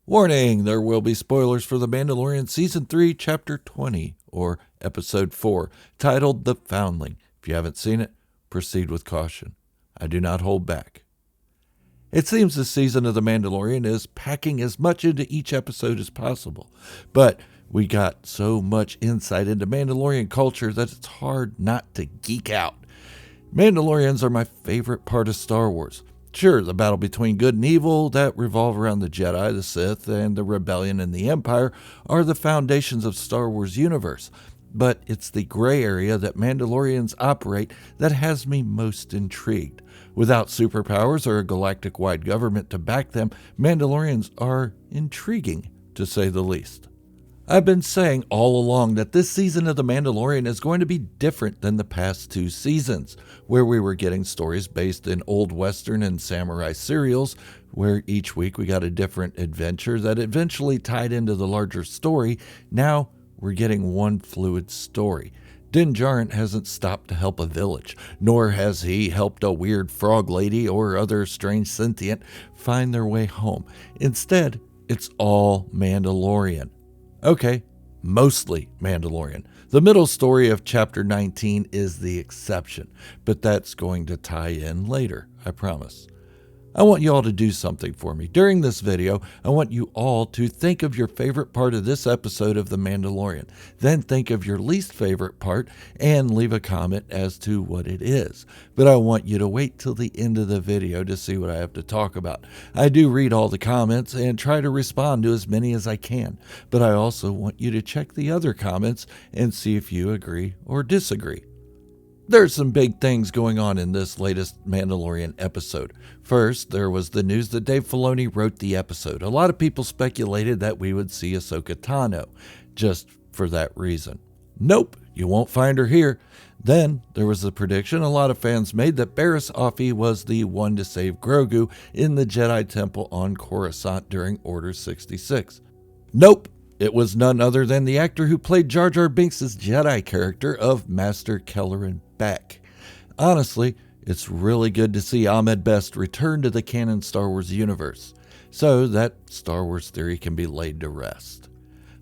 Warning, there will be spoilers for The Mandalorian Season 3, Chapter 20, or Episode 4, titled The Foundling. If you haven't seen it, proceed with caution. I do not hold back. It seems this season of The Mandalorian is packing as much into each episode as possible, but we got so much insight into Mandalorian culture that it's hard not to geek out. Mandalorians are my favorite part of Star Wars. Sure, the battle between good and evil that revolve around the Jedi, the Sith, and the Rebellion and the Empire are the foundations of Star Wars universe. But it's the gray area that Mandalorians operate that has me most intrigued. Without superpowers or a galactic-wide government to back them, Mandalorians are intriguing, to say the least. I've been saying all along that this season of The Mandalorian is going to be different than the past two seasons, where we were getting stories based in old Western and samurai serials, where each week we got a different adventure that eventually tied into the larger story. Now we're getting one fluid story. Din Djarin hasn't stopped to help a village, nor has he helped a weird frog lady or other strange sentient find their way home. Instead, it's all Mandalorian. Okay, mostly Mandalorian. The middle story of Chapter 19 is the exception, but that's going to tie in later, I promise. I want you all to do something for me. During this video, I want you all to think of your favorite part of this episode of The Mandalorian. Then think of your least favorite part and leave a comment as to what it is. But I want you to wait till the end of the video to see what I have to talk about. I do read all the comments and try to respond to as many as I can. But I also want you to check the other comments and see if you agree or disagree. There's some big things going on in this latest Mandalorian episode. First, there was the news that Dave Filoni wrote the episode. A lot of people speculated that we would see Ahsoka Tano, just for that reason. Nope, you won't find her here. Then, there was the prediction a lot of fans made that Barriss Offee was the one to save Grogu in the Jedi Temple on Coruscant during Order 66. Nope. It was none other than the actor who played Jar Jar Binks' Jedi character of Master Kelleran Beck. Honestly, it's really good to see Ahmed Best return to the canon Star Wars universe, so that Star Wars theory can be laid to rest.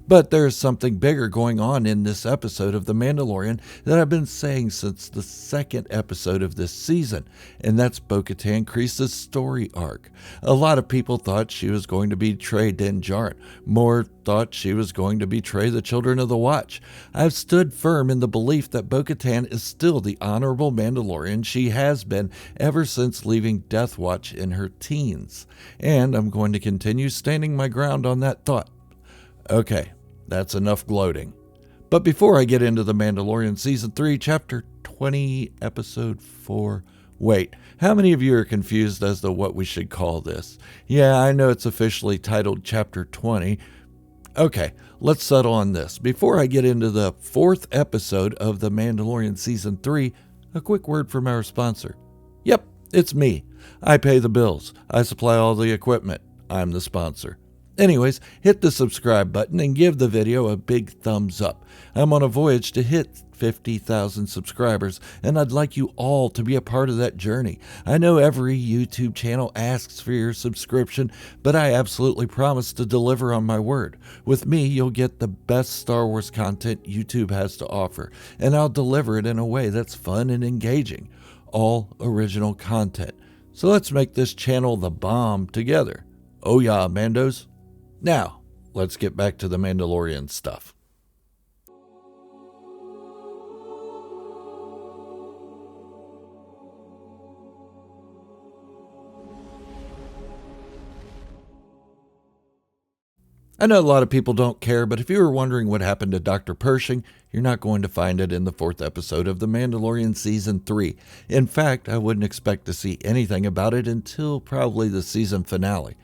But there's something bigger going on in this episode of The Mandalorian that I've been saying since the second episode of this season, and that's Bo-Katan Kryze's story arc. A lot of people thought she was going to betray Din Djarin. More thought she was going to betray the Children of the Watch. I've stood firm in the belief that Bo-Katan is still the honorable Mandalorian she has been ever since leaving Death Watch in her teens, and I'm going to continue standing my ground on that thought. Okay, that's enough gloating. But before I get into The Mandalorian Season 3, Chapter 20, Episode 4... Wait, how many of you are confused as to what we should call this? Yeah, I know it's officially titled Chapter 20. Okay, let's settle on this. Before I get into the fourth episode of The Mandalorian Season 3, a quick word from our sponsor. Yep, it's me. I pay the bills. I supply all the equipment. I'm the sponsor. Anyways, hit the subscribe button and give the video a big thumbs up. I'm on a voyage to hit 50,000 subscribers, and I'd like you all to be a part of that journey. I know every YouTube channel asks for your subscription, but I absolutely promise to deliver on my word. With me, you'll get the best Star Wars content YouTube has to offer, and I'll deliver it in a way that's fun and engaging. All original content. So let's make this channel the bomb together. Oh yeah, Mandos. Now, let's get back to the Mandalorian stuff. I know a lot of people don't care, but if you were wondering what happened to Dr. Pershing, you're not going to find it in the fourth episode of The Mandalorian Season 3. In fact, I wouldn't expect to see anything about it until probably the season finale.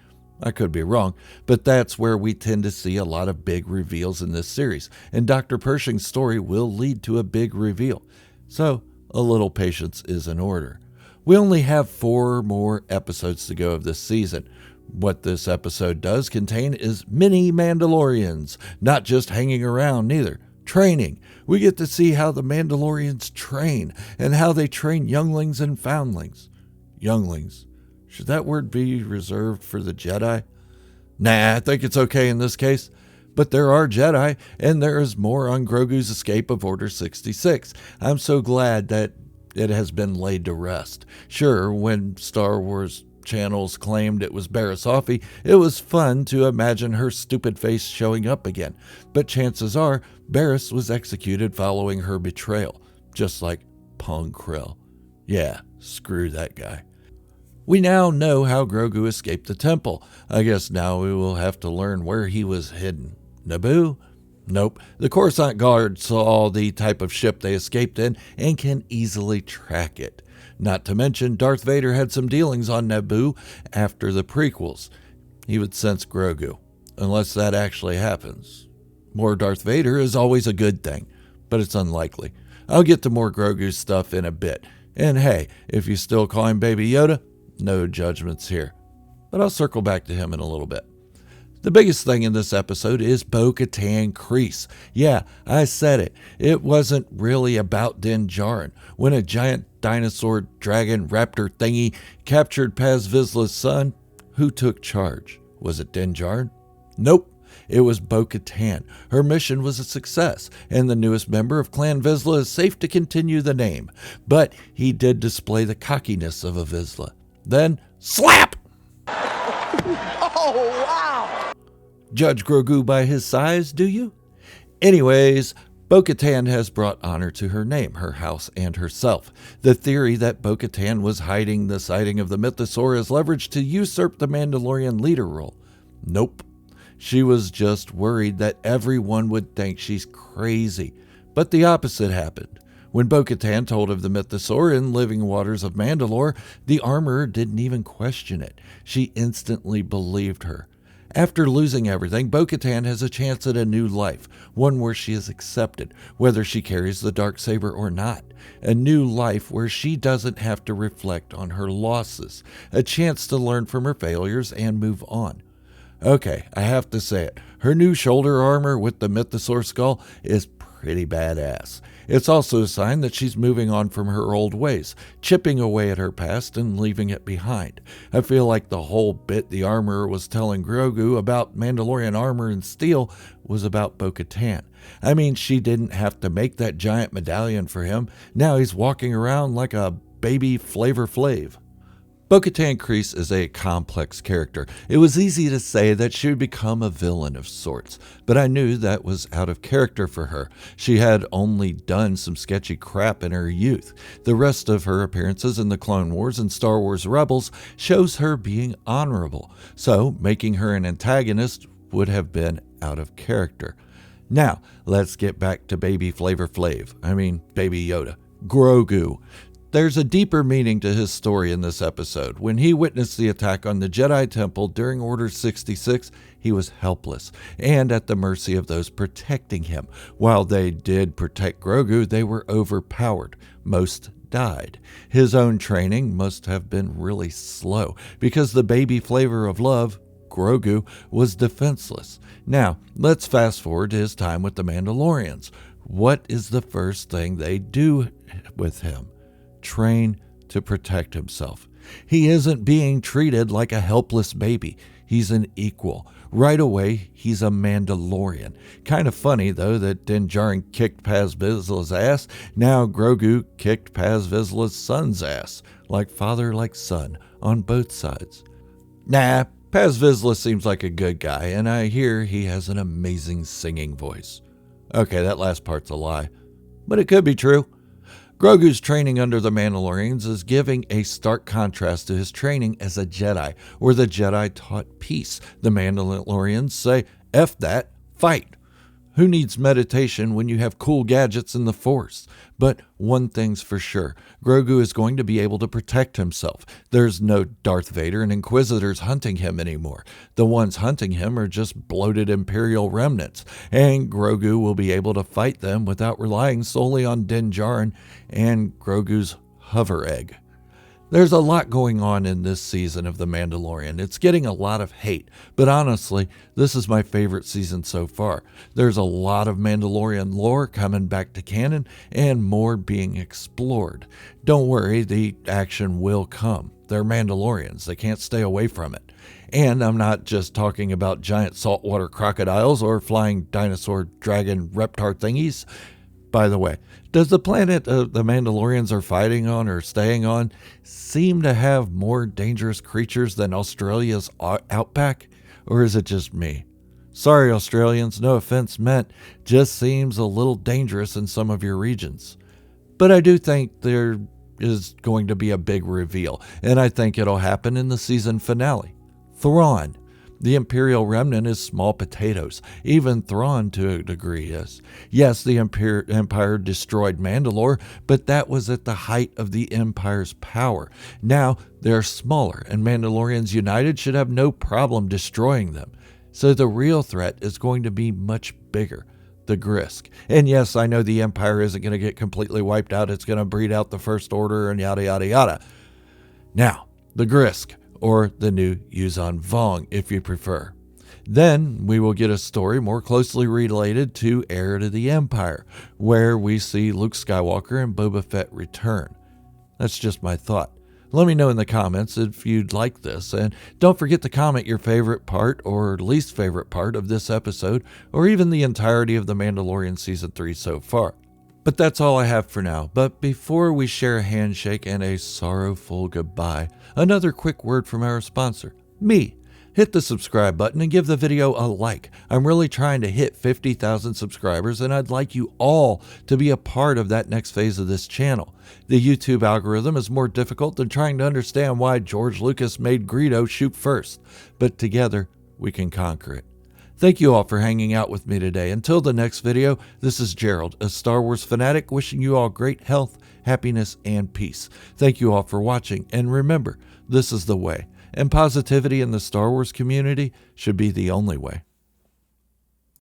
I could be wrong, but that's where we tend to see a lot of big reveals in this series, and Dr. Pershing's story will lead to a big reveal. So, a little patience is in order. We only have 4 more episodes to go of this season. What this episode does contain is mini Mandalorians, not just hanging around neither. Training. We get to see how the Mandalorians train, and how they train younglings and foundlings. Younglings. Should that word be reserved for the Jedi? Nah, I think it's okay in this case. But there are Jedi, and there is more on Grogu's escape of Order 66. I'm so glad that it has been laid to rest. Sure, when Star Wars channels claimed it was Barriss Offee, it was fun to imagine her stupid face showing up again. But chances are, Barriss was executed following her betrayal, just like Pong Krell. Yeah, screw that guy. We now know how Grogu escaped the temple. I guess now we will have to learn where he was hidden. Naboo? Nope. The Coruscant Guard saw the type of ship they escaped in and can easily track it. Not to mention, Darth Vader had some dealings on Naboo after the prequels. He would sense Grogu, unless that actually happens. More Darth Vader is always a good thing, but it's unlikely. I'll get to more Grogu stuff in a bit. And hey, if you still call him Baby Yoda, no judgments here. But I'll circle back to him in a little bit. The biggest thing in this episode is Bo-Katan Kryze. Yeah, I said it. It wasn't really about Din Djarin. When a giant dinosaur dragon raptor thingy captured Paz Vizsla's son, who took charge? Was it Din Djarin? Nope. It was Bo-Katan. Her mission was a success, and the newest member of Clan Vizsla is safe to continue the name. But he did display the cockiness of a Vizsla. Then, slap! Oh, wow! Judge Grogu by his size, do you? Anyways, Bo-Katan has brought honor to her name, her house, and herself. The theory that Bo-Katan was hiding the sighting of the mythosaur is leveraged to usurp the Mandalorian leader role. Nope. She was just worried that everyone would think she's crazy. But the opposite happened. When Bo-Katan told of the mythosaur in living waters of Mandalore, the armorer didn't even question it. She instantly believed her. After losing everything, Bo-Katan has a chance at a new life, one where she is accepted, whether she carries the Darksaber or not. A new life where she doesn't have to reflect on her losses, a chance to learn from her failures and move on. Okay, I have to say it. Her new shoulder armor with the mythosaur skull is pretty badass. It's also a sign that she's moving on from her old ways, chipping away at her past and leaving it behind. I feel like the whole bit the armorer was telling Grogu about Mandalorian armor and steel was about Bo-Katan. I mean, she didn't have to make that giant medallion for him. Now he's walking around like a baby Flavor Flav. Bo-Katan Kryze is a complex character. It was easy to say that she would become a villain of sorts, but I knew that was out of character for her. She had only done some sketchy crap in her youth. The rest of her appearances in the Clone Wars and Star Wars Rebels shows her being honorable, so making her an antagonist would have been out of character. Now, let's get back to Baby Baby Yoda. Grogu. There's a deeper meaning to his story in this episode. When he witnessed the attack on the Jedi Temple during Order 66, he was helpless and at the mercy of those protecting him. While they did protect Grogu, they were overpowered. Most died. His own training must have been really slow because the baby flavor of love, Grogu, was defenseless. Now, let's fast forward to his time with the Mandalorians. What is the first thing they do with him? Train to protect himself. He isn't being treated like a helpless baby. He's an equal. Right away, he's a Mandalorian. Kind of funny, though, that Din Djarin kicked Paz Vizsla's ass. Now Grogu kicked Paz Vizsla's son's ass. Like father, like son, on both sides. Nah, Paz Vizsla seems like a good guy, and I hear he has an amazing singing voice. Okay, that last part's a lie, but it could be true. Grogu's training under the Mandalorians is giving a stark contrast to his training as a Jedi, where the Jedi taught peace. The Mandalorians say, F that, fight. Who needs meditation when you have cool gadgets in the Force? But one thing's for sure, Grogu is going to be able to protect himself. There's no Darth Vader and Inquisitors hunting him anymore. The ones hunting him are just bloated Imperial remnants, and Grogu will be able to fight them without relying solely on Din Djarin and Grogu's hover egg. There's a lot going on in this season of The Mandalorian. It's getting a lot of hate, but honestly, this is my favorite season so far. There's a lot of Mandalorian lore coming back to canon and more being explored. Don't worry, the action will come. They're Mandalorians. They can't stay away from it. And I'm not just talking about giant saltwater crocodiles or flying dinosaur dragon reptar thingies. By the way, does the planet the Mandalorians are fighting on or staying on seem to have more dangerous creatures than Australia's outback? Or is it just me? Sorry, Australians, no offense meant, just seems a little dangerous in some of your regions. But I do think there is going to be a big reveal, and I think it'll happen in the season finale. Thrawn. The Imperial remnant is small potatoes. Even Thrawn to a degree is. Yes, the Empire destroyed Mandalore, but that was at the height of the Empire's power. Now they're smaller, and Mandalorians united should have no problem destroying them. So the real threat is going to be much bigger. The Grisk. And yes, I know the Empire isn't going to get completely wiped out. It's going to breed out the First Order and yada yada yada. Now, the Grisk. Or the new Yuuzhan Vong, if you prefer. Then we will get a story more closely related to Heir to the Empire, where we see Luke Skywalker and Boba Fett return. That's just my thought. Let me know in the comments if you'd like this, and don't forget to comment your favorite part or least favorite part of this episode, or even the entirety of The Mandalorian Season 3 so far. But that's all I have for now. But before we share a handshake and a sorrowful goodbye, another quick word from our sponsor, me. Hit the subscribe button and give the video a like. I'm really trying to hit 50,000 subscribers, and I'd like you all to be a part of that next phase of this channel. The YouTube algorithm is more difficult than trying to understand why George Lucas made Greedo shoot first, but together we can conquer it. Thank you all for hanging out with me today. Until the next video, this is Gerald, a Star Wars fanatic, wishing you all great health, happiness, and peace. Thank you all for watching, and remember, this is the way, and positivity in the Star Wars community should be the only way.